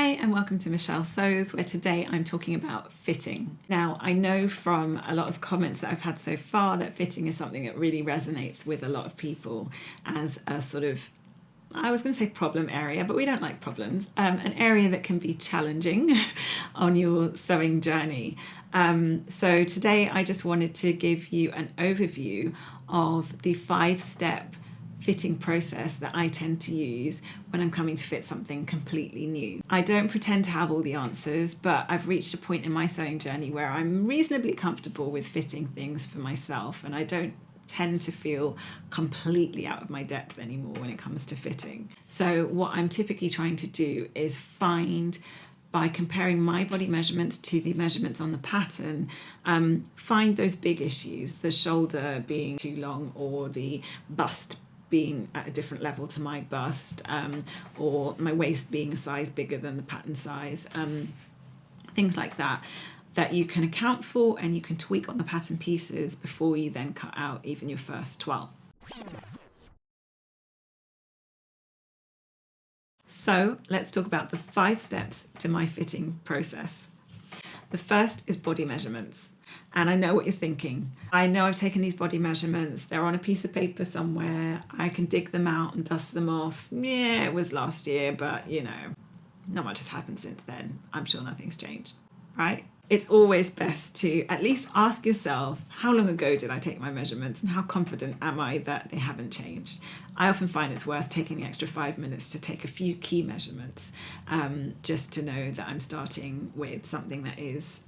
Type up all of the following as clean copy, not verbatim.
Hi and welcome to Michelle Sews, where today I'm talking about fitting. Now, I know from a lot of comments that I've had so far that fitting is something that really resonates with a lot of people as a sort of, I was going to say problem area, but we don't like problems, an area that can be challenging on your sewing journey. So today I just wanted to give you an overview of the 5-step fitting process that I tend to use when I'm coming to fit something completely new. I don't pretend to have all the answers, but I've reached a point in my sewing journey where I'm reasonably comfortable with fitting things for myself, and I don't tend to feel completely out of my depth anymore when it comes to fitting. So what I'm typically trying to do is find, by comparing my body measurements to the measurements on the pattern, find those big issues, the shoulder being too long or the bust being at a different level to my bust, or my waist being a size bigger than the pattern size, things like that, that you can account for and you can tweak on the pattern pieces before you then cut out even your first toile. So let's talk about the 5 steps to my fitting process. The first is body measurements. And I know what you're thinking. I know I've taken these body measurements. They're on a piece of paper somewhere. I can dig them out and dust them off. Yeah, it was last year, but not much has happened since then. I'm sure nothing's changed, right? It's always best to at least ask yourself, how long ago did I take my measurements and how confident am I that they haven't changed? I often find it's worth taking the extra 5 minutes to take a few key measurements, just to know that I'm starting with something that is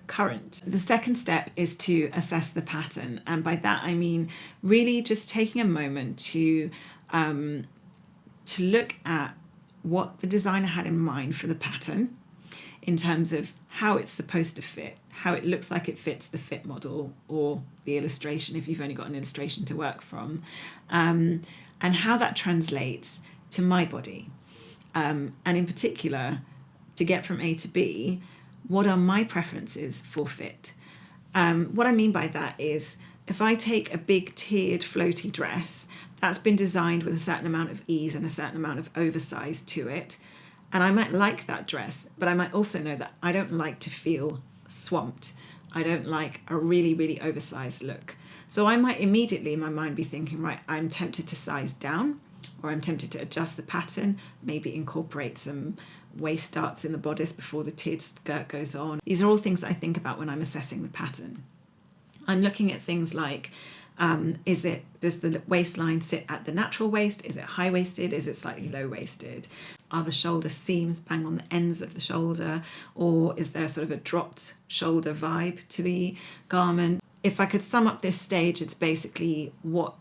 current. The second step is to assess the pattern. And by that, I mean really just taking a moment to look at what the designer had in mind for the pattern, in terms of how it's supposed to fit, how it looks like it fits the fit model or the illustration if you've only got an illustration to work from, and how that translates to my body. And in particular, to get from A to B, what are my preferences for fit? What I mean by that is, if I take a big tiered floaty dress that's been designed with a certain amount of ease and a certain amount of oversize to it, and I might like that dress, but I might also know that I don't like to feel swamped. I don't like a really, really oversized look. So I might immediately in my mind be thinking, right, I'm tempted to size down, or I'm tempted to adjust the pattern, maybe incorporate some waist darts in the bodice before the tiered skirt goes on. These are all things that I think about when I'm assessing the pattern. I'm looking at things like, does the waistline sit at the natural waist? Is it high-waisted? Is it slightly low-waisted? Are the shoulder seams bang on the ends of the shoulder? Or is there sort of a dropped shoulder vibe to the garment? If I could sum up this stage, it's basically, what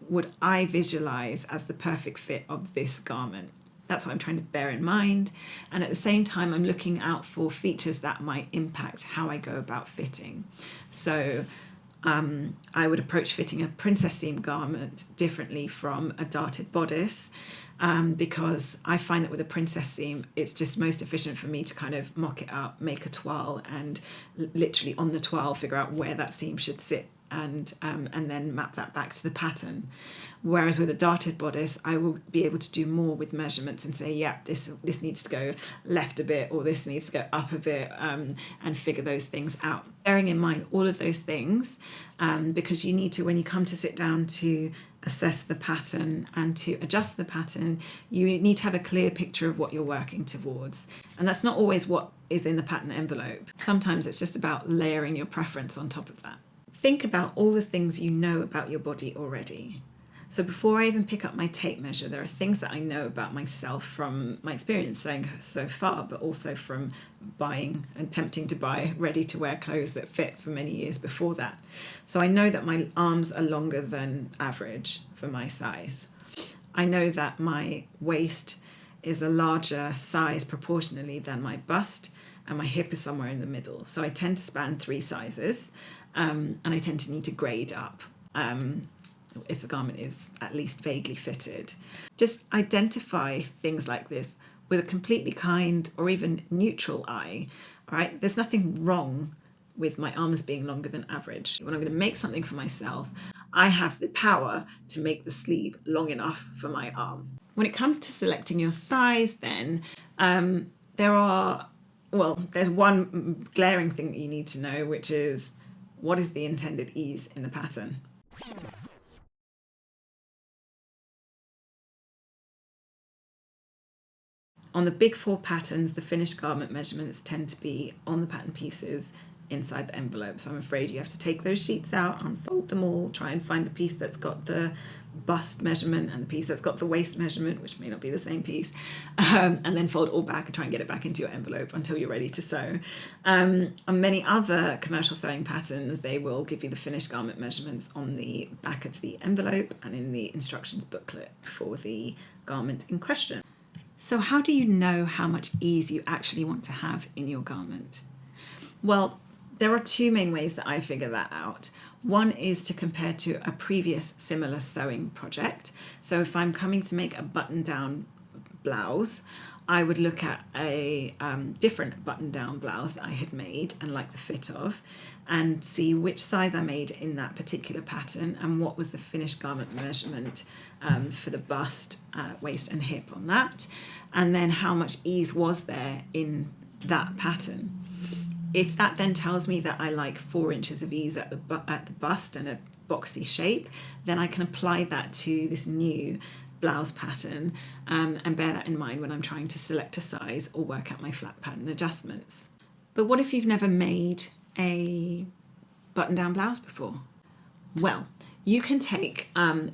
would I visualize as the perfect fit of this garment? That's what I'm trying to bear in mind. And at the same time, I'm looking out for features that might impact how I go about fitting. So I would approach fitting a princess seam garment differently from a darted bodice, because I find that with a princess seam, it's just most efficient for me to kind of mock it up, make a toile, and literally on the toile figure out where that seam should sit, and then map that back to the pattern. Whereas with a darted bodice, I will be able to do more with measurements and say, yeah, this needs to go left a bit, or this needs to go up a bit, and figure those things out. Bearing in mind all of those things, because you need to, when you come to sit down to assess the pattern and to adjust the pattern, you need to have a clear picture of what you're working towards. And that's not always what is in the pattern envelope. Sometimes it's just about layering your preference on top of that. Think about all the things you know about your body already. So before I even pick up my tape measure, there are things that I know about myself from my experience sewing so far, but also from buying and attempting to buy ready-to-wear clothes that fit for many years before that. So I know that my arms are longer than average for my size. I know that my waist is a larger size proportionally than my bust, and my hip is somewhere in the middle. So I tend to span 3 sizes, and I tend to need to grade up if a garment is at least vaguely fitted. Just identify things like this with a completely kind or even neutral eye. All right, there's nothing wrong with my arms being longer than average. When I'm going to make something for myself, I have the power to make the sleeve long enough for my arm. When it comes to selecting your size then, there's one glaring thing that you need to know, which is what is the intended ease in the pattern? On the big four patterns, the finished garment measurements tend to be on the pattern pieces inside the envelope. So I'm afraid you have to take those sheets out, unfold them all, try and find the piece that's got the bust measurement and the piece that's got the waist measurement, which may not be the same piece, and then fold it all back and try and get it back into your envelope until you're ready to sew. On many other commercial sewing patterns, they will give you the finished garment measurements on the back of the envelope and in the instructions booklet for the garment in question. So how do you know how much ease you actually want to have in your garment? Well, there are two main ways that I figure that out. One is to compare to a previous similar sewing project. So if I'm coming to make a button-down blouse, I would look at a different button-down blouse that I had made and like the fit of, and see which size I made in that particular pattern and what was the finished garment measurement for the bust, waist and hip on that, and then how much ease was there in that pattern. If that then tells me that I like 4 inches of ease at the bust and a boxy shape, then I can apply that to this new blouse pattern and bear that in mind when I'm trying to select a size or work out my flat pattern adjustments. But what if you've never made a button-down blouse before? Well, you can take a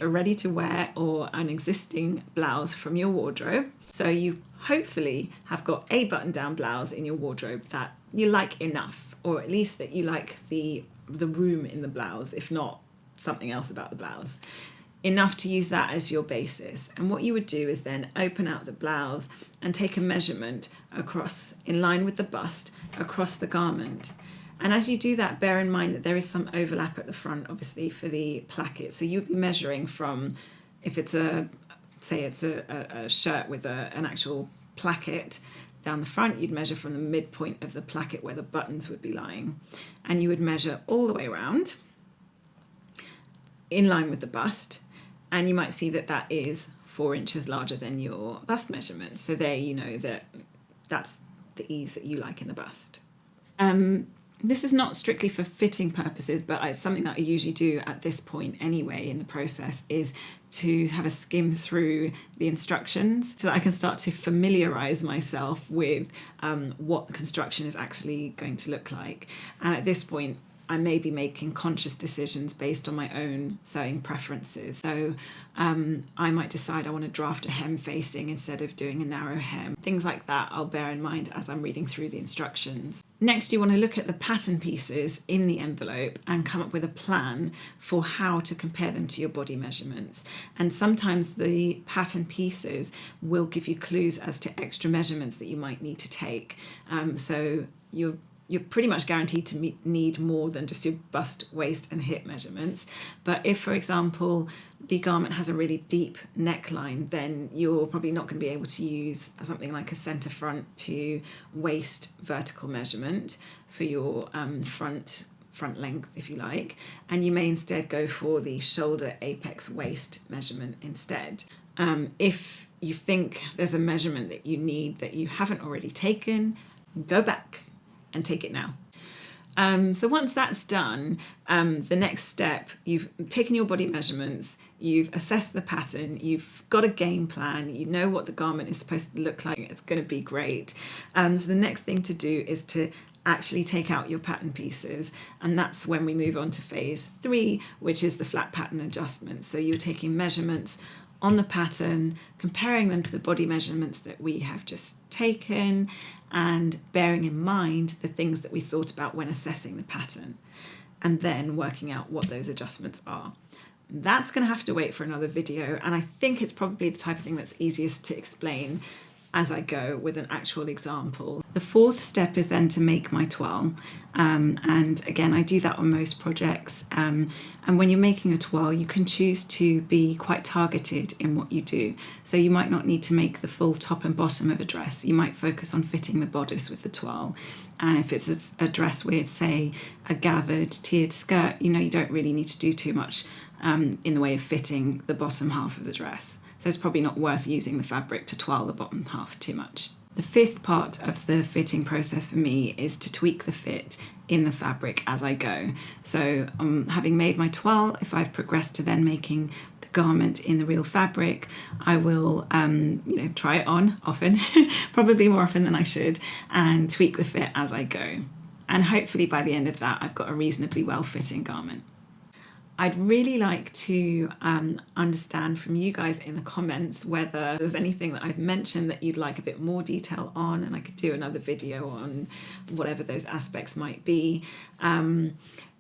ready-to-wear or an existing blouse from your wardrobe. So you hopefully have got a button-down blouse in your wardrobe that you like enough, or at least that you like the room in the blouse, if not something else about the blouse, enough to use that as your basis. And what you would do is then open out the blouse and take a measurement across, in line with the bust, across the garment. And as you do that, bear in mind that there is some overlap at the front, obviously, for the placket. So you'd be measuring from, if it's a shirt with an actual placket down the front, you'd measure from the midpoint of the placket where the buttons would be lying. And you would measure all the way around, in line with the bust. And you might see that that is 4 inches larger than your bust measurement. So there you know that that's the ease that you like in the bust. This is not strictly for fitting purposes, but it's something that I usually do at this point anyway in the process, is to have a skim through the instructions so that I can start to familiarise myself with what the construction is actually going to look like. And at this point, I may be making conscious decisions based on my own sewing preferences. So I might decide I want to draft a hem facing instead of doing a narrow hem. Things like that I'll bear in mind as I'm reading through the instructions. Next, you want to look at the pattern pieces in the envelope and come up with a plan for how to compare them to your body measurements. And sometimes the pattern pieces will give you clues as to extra measurements that you might need to take. So you're pretty much guaranteed to need more than just your bust, waist and hip measurements. But if, for example, the garment has a really deep neckline, then you're probably not going to be able to use something like a centre front to waist vertical measurement for your front length, if you like. And you may instead go for the shoulder apex waist measurement instead. If you think there's a measurement that you need that you haven't already taken, go back and take it now. So once that's done, the next step, you've taken your body measurements, you've assessed the pattern, you've got a game plan, you know what the garment is supposed to look like, it's going to be great. So the next thing to do is to actually take out your pattern pieces, and that's when we move on to phase 3, which is the flat pattern adjustment. So you're taking measurements on the pattern, comparing them to the body measurements that we have just taken, and bearing in mind the things that we thought about when assessing the pattern, and then working out what those adjustments are. That's going to have to wait for another video, and I think it's probably the type of thing that's easiest to explain as I go with an actual example. The 4th step is then to make my toile. And again, I do that on most projects. And when you're making a toile, you can choose to be quite targeted in what you do. So you might not need to make the full top and bottom of a dress. You might focus on fitting the bodice with the toile. And if it's a dress with, say, a gathered tiered skirt, you know, you don't really need to do too much in the way of fitting the bottom half of the dress. So it's probably not worth using the fabric to toile the bottom half too much. The fifth part of the fitting process for me is to tweak the fit in the fabric as I go. So having made my toile, if I've progressed to then making the garment in the real fabric, I will try it on often, probably more often than I should, and tweak the fit as I go. And hopefully by the end of that, I've got a reasonably well-fitting garment. I'd really like to understand from you guys in the comments whether there's anything that I've mentioned that you'd like a bit more detail on, and I could do another video on whatever those aspects might be.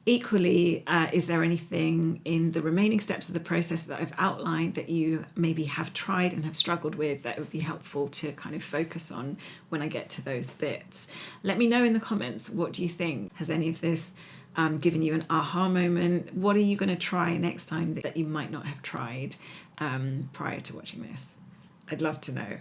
Equally, is there anything in the remaining steps of the process that I've outlined that you maybe have tried and have struggled with that would be helpful to kind of focus on when I get to those bits? Let me know in the comments, what do you think? Has any of this given you an aha moment? What are you going to try next time that you might not have tried prior to watching this? I'd love to know.